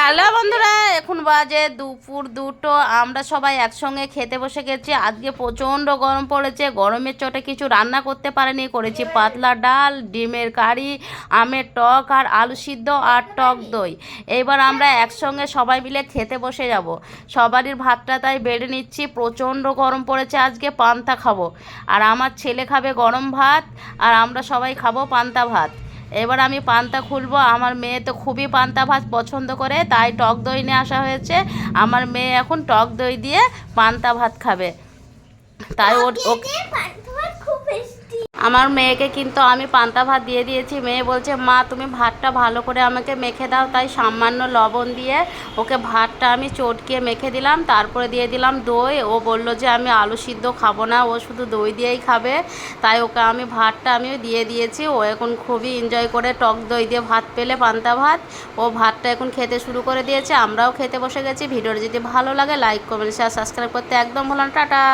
Hello বন্ধুরা, এখন বাজে দুপুর 2টো। আমরা সবাই একসঙ্গে খেতে বসে গেছি। আজকে প্রচণ্ড গরম পড়েছে। গরমের চোটে কিছু রান্না করতে পারিনি, করেছি পাতলা ডাল, ডিমের কারি, আমের টক আর আলু সিদ্ধ আর টক দই। এইবার আমরা একসঙ্গে সবাই মিলে খেতে বসে যাব। সবারই ভাতটা তাই বেড়ে নিচ্ছি। প্রচণ্ড গরম পড়েছে, আজকে পান্তা খাবো। আর আমার ছেলে খাবে গরম ভাত, আর আমরা সবাই খাবো পান্তা ভাত। এবার আমি পান্তা খুলবো। আমার মেয়ে তো খুবই পান্তা ভাত পছন্দ করে, তাই টক দই নিয়ে আসা হয়েছে। আমার মেয়ে এখন টক দই দিয়ে পান্তা ভাত খাবে। তাই আমার মেয়েকে কিন্তু আমি পান্তা ভাত দিয়ে দিয়েছি। মেয়ে বলছে, মা তুমি ভাতটা ভালো করে আমাকে মেখে দাও। তাই সামান্য লবণ দিয়ে ওকে ভাতটা আমি চটকিয়ে মেখে দিলাম, তারপরে দিয়ে দিলাম দই। ও বলল যে আমি আলু সিদ্ধ খাবো না, ও শুধু দই দিয়েই খাবে। তাই ওকে আমি ভাতটা দিয়ে দিয়েছি। ও এখন খুবই এনজয় করে টক দই দিয়ে ভাত পেলে, পান্তা ভাত। ও ভাতটা এখন খেতে শুরু করে দিয়েছে। আমরাও খেতে বসে গেছি। ভিডিওটা যদি ভালো লাগে লাইক কমেন্ট শেয়ার সাবস্ক্রাইব করতে একদম ভুলো না। টাটা।